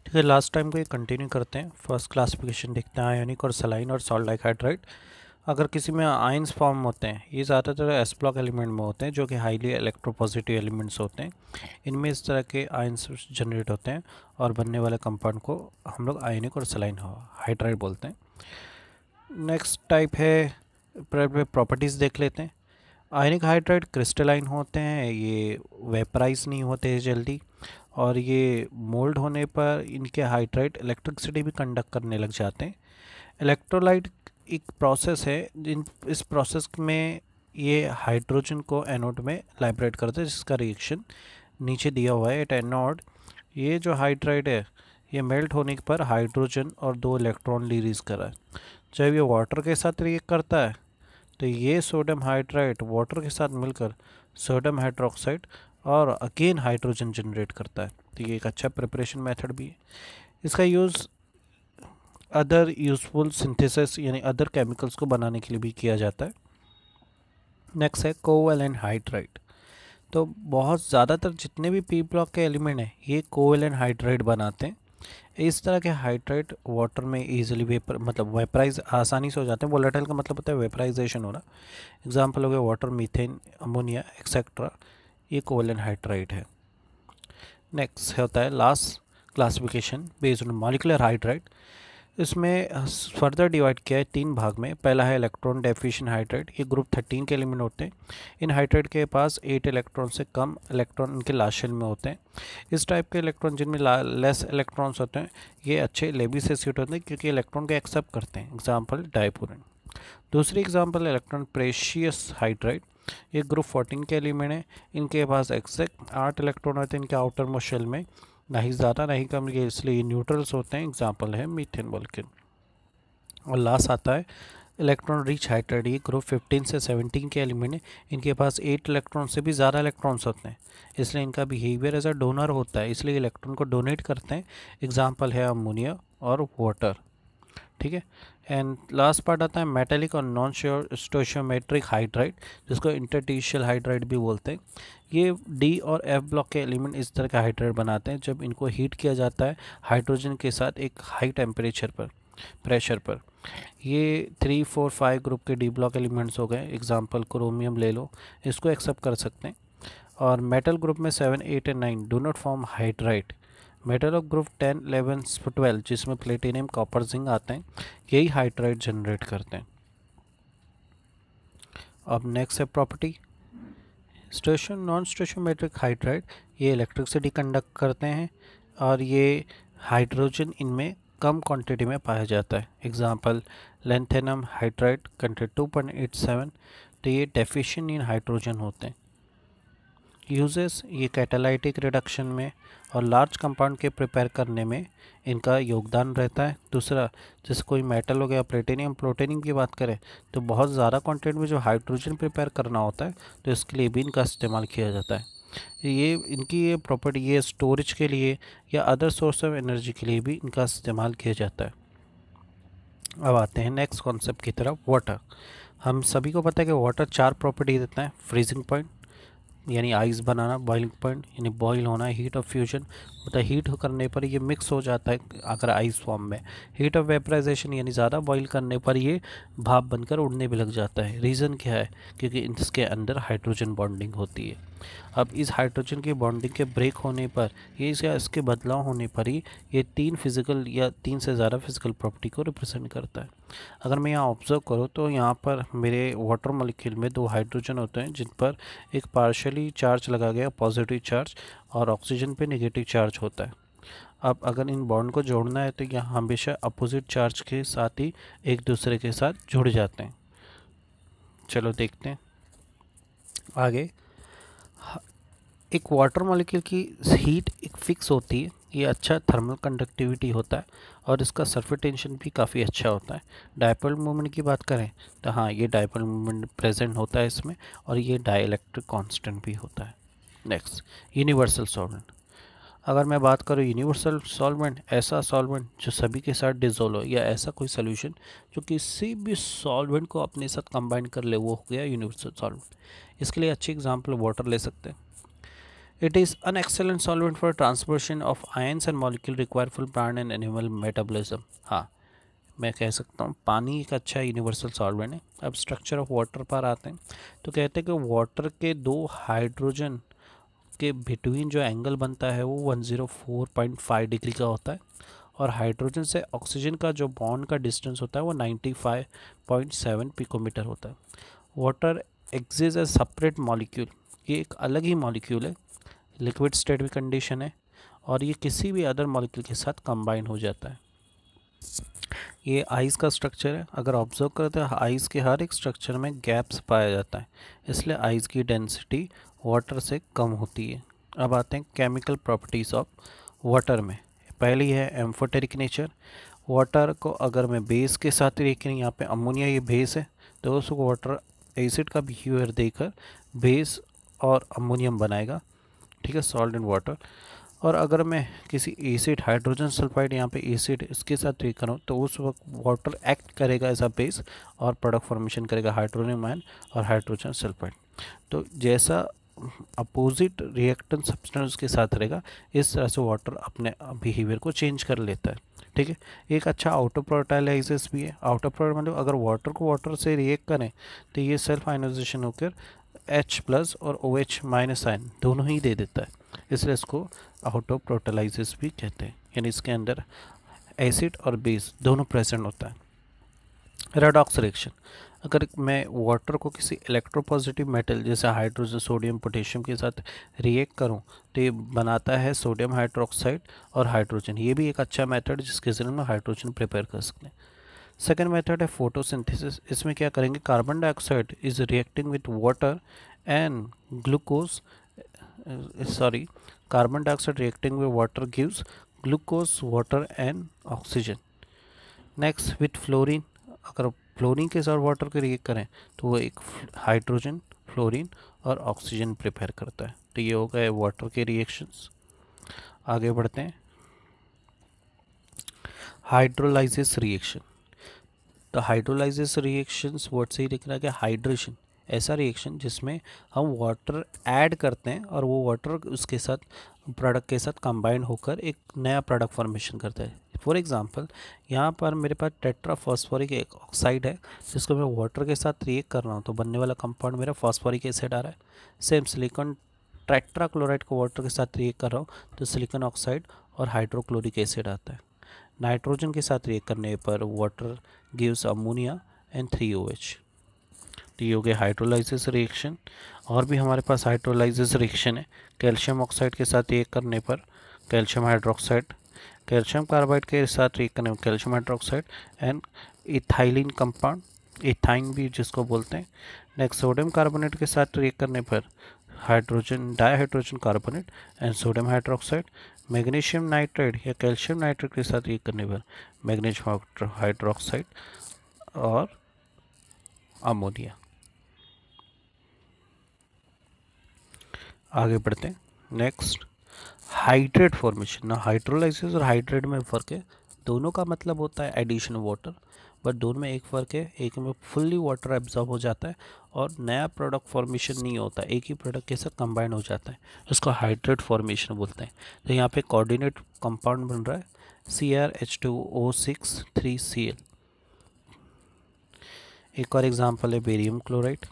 ठीक है, last time को ये कंटिन्यू करते हैं। फर्स्ट क्लासिफिकेशन देखते हैं आयनिक और सलाइन और सॉल्ट लाइक हाइड्राइड। अगर किसी में आयंस फॉर्म होते हैं, ये ज़्यादातर एस ब्लॉक एलिमेंट में होते हैं जो कि हाईली इलेक्ट्रोपॉजिटिव एलिमेंट्स होते हैं। इनमें इस तरह के आयंस जनरेट होते हैं और बनने वाले कंपाउंड को हम लोग आयनिक और सलाइन हाइड्राइड बोलते हैं। नेक्स्ट टाइप है, प्रॉपर्टीज़ देख लेते हैं। आयनिक हाइड्राइड क्रिस्टलाइन होते हैं, ये वेपराइज नहीं होते जल्दी, और ये मोल्ड होने पर इनके हाइड्राइड इलेक्ट्रिसिटी भी कंडक्ट करने लग जाते हैं। इलेक्ट्रोलाइट एक प्रोसेस है इस प्रोसेस में ये हाइड्रोजन को एनोड में लाइब्रेट करते हैं, जिसका रिएक्शन नीचे दिया हुआ है एट एनोड। ये जो हाइड्राइड है ये मेल्ट होने पर हाइड्रोजन और 2 इलेक्ट्रॉन रिलीज कर रहा है। जब ये वाटर के साथ रिएक्ट करता है तो ये सोडियम हाइड्राइड वाटर के साथ मिलकर सोडियम हाइड्रोक्साइड और अगेन हाइड्रोजन जनरेट करता है। तो ये एक अच्छा प्रिपरेशन मेथड भी है। इसका यूज़ अदर यूजफुल सिंथेसिस यानी अदर केमिकल्स को बनाने के लिए भी किया जाता है। नेक्स्ट है कोवैलेंट हाइड्राइड। तो बहुत ज़्यादातर जितने भी पी ब्लॉक के एलिमेंट हैं ये कोवैलेंट हाइड्राइड बनाते हैं। इस तरह के हाइड्राइड वाटर में इजीली वेपराइज आसानी से हो जाते हैं। वोलेटाइल का मतलब होता है वेपराइजेशन होना। एग्जाम्पल हो गया वाटर, मीथेन, अमोनिया एक्सेट्रा, ये कोवैलेंट हाइड्राइड है। नेक्स्ट होता है last classification based on molecular hydride. इसमें फर्दर डिवाइड किया है 3 भाग में। पहला है इलेक्ट्रॉन डेफिशिएंट हाइड्राइड। ये ग्रुप 13 के एलिमेंट होते हैं। इन हाइड्राइड के पास 8 इलेक्ट्रॉन से कम इलेक्ट्रॉन इनके लास्ट शेल में होते हैं। इस टाइप के इलेक्ट्रॉन जिनमें लेस इलेक्ट्रॉन्स होते हैं ये अच्छे लेबी से सूट होते हैं क्योंकि इलेक्ट्रॉन को एक्सेप्ट करते हैं। एग्जाम्पल डायपुरिन। दूसरी एग्जाम्पल इलेक्ट्रॉन प्रेशियस हाइड्राइड। ये ग्रुप 14 के एलिमेंट है। इनके पास एग्जैक्ट 8 इलेक्ट्रॉन होते हैं इनके आउटर मोस्ट शेल में, ना ही ज़्यादा ना ही कम, ये इसलिए न्यूट्रल्स होते हैं। एग्जाम्पल है मीथेन वोल्केन। और लास्ट आता है इलेक्ट्रॉन रिच हाइड्राइड। ये ग्रुप 15 से 17 के एलिमेंट है। इनके पास 8 इलेक्ट्रॉन से भी ज़्यादा इलेक्ट्रॉन्स होते हैं, इसलिए इनका बिहेवियर एज अ डोनर होता है, इसलिए इलेक्ट्रॉन को डोनेट करते हैं। एग्जाम्पल है अमोनिया और वाटर। ठीक है। एंड लास्ट पार्ट आता है मेटेलिक और नॉन स्टोशियोमेट्रिक हाइड्राइड, जिसको इंटरटिशियल हाइड्राइड भी बोलते हैं। ये डी और एफ ब्लॉक के एलिमेंट इस तरह का हाइड्राइड बनाते हैं जब इनको हीट किया जाता है हाइड्रोजन के साथ एक हाई टेम्परेचर पर, प्रेशर पर। ये 3, 4, 5 ग्रुप के डी ब्लॉक एलिमेंट्स हो गए। एग्जांपल क्रोमियम ले लो, इसको एक्सेप्ट कर सकते हैं। और मेटल ग्रुप में 7, 8 and 9 do not form hydride. Metal of group 10, 11, 12 जिसमें प्लेटिनियम, कॉपर, जिंक आते हैं, यही हाइड्राइड जनरेट करते हैं। अब नेक्स्ट है प्रॉपर्टी स्टेशन नॉन स्टेशोमेट्रिक हाइड्राइड। ये इलेक्ट्रिसिटी कंडक्ट करते हैं और ये हाइड्रोजन इनमें कम क्वांटिटी में पाया जाता है। Example lanthanum hydride content 2.87। तो ये डेफिशिएंट इन हाइड्रोजन होते हैं। यूजेस, ये कैटालाइटिक रिडक्शन में और लार्ज कंपाउंड के प्रिपेयर करने में इनका योगदान रहता है। दूसरा, जैसे कोई मेटल हो गया, प्लेटिनियम, प्लूटोनियम की बात करें तो बहुत ज़्यादा क्वांटिटी में जो हाइड्रोजन प्रिपेयर करना होता है तो इसके लिए भी इनका इस्तेमाल किया जाता है। ये इनकी ये प्रॉपर्टी ये स्टोरेज के लिए या अदर सोर्स ऑफ एनर्जी के लिए भी इनका इस्तेमाल किया जाता है। अब आते हैं नेक्स्ट कॉन्सेप्ट की तरफ, वाटर। हम सभी को पता है कि वाटर 4 प्रॉपर्टी देता है। फ्रीजिंग पॉइंट यानी आइस बनाना, बॉइलिंग पॉइंट यानी बॉईल होना, हीट ऑफ फ्यूजन होता है, हीट करने पर ये मिक्स हो जाता है अगर आइस फॉर्म में। हीट ऑफ वेपराइजेशन यानी ज़्यादा बॉईल करने पर ये भाप बनकर उड़ने भी लग जाता है। रीज़न क्या है? क्योंकि इसके अंदर हाइड्रोजन बॉन्डिंग होती है। अब इस हाइड्रोजन की बॉन्डिंग के ब्रेक होने पर ये इसके बदलाव होने पर ही ये 3 फिजिकल या 3 से ज़्यादा फिजिकल प्रॉपर्टी को रिप्रेजेंट करता है। अगर मैं यहाँ ऑब्जर्व करूँ तो यहाँ पर मेरे वाटर मॉलिक्यूल में 2 हाइड्रोजन होते हैं जिन पर एक पार्शियली चार्ज लगा गया पॉजिटिव चार्ज और ऑक्सीजन पे नेगेटिव चार्ज होता है। अब अगर इन बॉन्ड को जोड़ना है तो यहाँ हमेशा अपोजिट चार्ज के साथ ही एक दूसरे के साथ जुड़ जाते हैं। चलो देखते हैं आगे। एक वाटर मॉलिक्यूल की हीट एक फिक्स होती है, ये अच्छा थर्मल कंडक्टिविटी होता है और इसका सरफेस टेंशन भी काफ़ी अच्छा होता है। डायपोल मूवमेंट की बात करें तो हाँ, ये डायपोल मूवमेंट प्रेजेंट होता है इसमें और ये डाइलेक्ट्रिक कांस्टेंट भी होता है। Next, universal solvent. अगर मैं बात करूँ यूनिवर्सल सॉल्वेंट, ऐसा सॉल्वेंट जो सभी के साथ डिजोल्व हो या ऐसा कोई सोल्यूशन जो किसी भी सॉल्वेंट को अपने साथ कंबाइन कर ले, वो हो गया यूनिवर्सल सॉल्वेंट। इसके लिए अच्छी एग्जांपल वाटर ले सकते हैं। It is an excellent solvent for transportation of ions and molecule required for plant and animal metabolism. हाँ, मैं कह सकता हूँ पानी एक अच्छा यूनिवर्सल सॉल्वेंट है। अब स्ट्रक्चर ऑफ वाटर पर आते हैं तो कहते हैं कि वाटर के दो हाइड्रोजन के बिटवीन जो एंगल बनता है वो 104.5 डिग्री का होता है, और हाइड्रोजन से ऑक्सीजन का जो बॉन्ड का डिस्टेंस होता है वो 95.7 पिकोमीटर होता है। Water exist as separate molecule, ये एक अलग ही मॉलिक्यूल है, लिक्विड स्टेट में कंडीशन है, और ये किसी भी अदर मॉलिक्यूल के साथ कंबाइन हो जाता है। ये आइस का स्ट्रक्चर है। अगर ऑब्जर्व करते हैं आइस के हर एक स्ट्रक्चर में गैप्स पाया जाता है, इसलिए आइस की डेंसिटी वाटर से कम होती है। अब आते हैं केमिकल प्रॉपर्टीज़ ऑफ वाटर में। पहली है एम्फोटेरिक नेचर। वाटर को अगर मैं बेस के साथ देखें, यहाँ पे अमोनिया ये बेस है, तो उसको वाटर एसिड का बिहेवियर देकर बेस और अमोनियम बनाएगा, ठीक है, सॉल्ट एंड वाटर। और अगर मैं किसी एसिड हाइड्रोजन सल्फाइड यहाँ पे एसिड इसके साथ ट्रीट करूँ तो उस वक्त वाटर एक्ट करेगा एज अ बेस और प्रोडक्ट फॉर्मेशन करेगा हाइड्रोनियम आयन और हाइड्रोजन सल्फाइड। तो जैसा अपोजिट रिएक्टेंट सब्सटेंस के साथ रहेगा, इस तरह से वाटर अपने बिहेवियर को चेंज कर लेता है, ठीक है। एक अच्छा आउटर प्रोडक्ट एनालिसिस भी है। आउटर प्रोडक्ट मतलब अगर वाटर को वाटर से रिएक्ट करें तो ये सेल्फ आयनाइजेशन होकर H+ और OH- आयन दोनों ही दे देता है, इसलिए इसको आउटर प्रोटोलाइसिस भी कहते हैं, यानी इसके अंदर एसिड और बेस दोनों प्रेजेंट होता है। रेडॉक्स रिएक्शन, अगर मैं वाटर को किसी इलेक्ट्रोपॉजिटिव मेटल जैसे हाइड्रोजन सोडियम पोटेशियम के साथ रिएक्ट करूं तो ये बनाता है सोडियम हाइड्रोक्साइड और हाइड्रोजन। ये भी एक अच्छा मेथड जिसके जरिए हम हाइड्रोजन प्रिपेयर कर सकते हैं। सेकेंड मेथड है फोटोसिंथेसिस। इसमें क्या करेंगे, carbon dioxide is reacting with water and glucose, sorry, carbon dioxide reacting with water gives glucose, water and oxygen. Next with fluorine, अगर फ्लोरीन के साथ वाटर को रिएक्ट करें तो वो एक हाइड्रोजन, फ्लोरीन और ऑक्सीजन प्रिपेयर करता है। तो ये हो गए वाटर के रिएक्शंस। आगे बढ़ते हैं, हाइड्रोलाइसिस रिएक्शन। तो हाइड्रोलाइसिस रिएक्शंस वर्ड से ही लिखना है कि हाइड्रेशन, ऐसा रिएक्शन जिसमें हम वाटर ऐड करते हैं और वो वाटर उसके साथ प्रोडक्ट के साथ कंबाइन होकर एक नया प्रोडक्ट फॉर्मेशन करता है। फॉर एग्जांपल यहाँ पर मेरे पास टेट्रा फॉस्फोरिक एक ऑक्साइड है जिसको मैं वाटर के साथ रिएक्ट कर रहा हूँ तो बनने वाला कंपाउंड मेरा फॉस्फोरिक एसिड आ रहा है। सेम सिलिकॉन टेट्रा क्लोराइड को वाटर के साथ रिएक्ट कर रहा हूँ तो सिलिकॉन ऑक्साइड और हाइड्रोक्लोरिक एसिड आता है। नाइट्रोजन के साथ रिएक्ट करने पर water gives ammonia and 3OH। तो ये हो गया हाइड्रोलाइसिस रिएक्शन। और भी हमारे पास हाइड्रोलाइसिस रिएक्शन है। कैल्शियम ऑक्साइड के साथ रिएक्ट करने पर कैल्शियम हाइड्रोक्साइड, कैल्शियम कार्बाइड के साथ रिएक्ट करने पर calcium hydroxide and ethylene compound, ethyne भी जिसको बोलते हैं। नेक्स्ट सोडियम कार्बोनेट के साथ रिएक्ट करने पर hydrogen dihydrogen carbonate and sodium hydroxide. Magnesium nitrate या कैल्शियम नाइट्रेट के साथ रिएक्ट करने पर मैग्नीशियम हाइड्रोक्साइड और अमोनिया। आगे बढ़ते हैं, नेक्स्ट हाइड्रेट फॉर्मेशन। ना हाइड्रोलाइसिस और हाइड्रेट में फ़र्क है, दोनों का मतलब होता है एडिशन ऑफ वाटर, बट दोनों में एक फ़र्क है, एक में फुल्ली वाटर एब्जॉर्ब हो जाता है और नया प्रोडक्ट फॉर्मेशन नहीं होता, एक ही प्रोडक्ट के साथ कंबाइन हो जाता है, उसको हाइड्रेट फॉर्मेशन बोलते हैं। तो यहाँ पे कोऑर्डिनेट कंपाउंड बन रहा है CrH2O6 3Cl। एक और एग्जांपल है बेरियम क्लोराइड।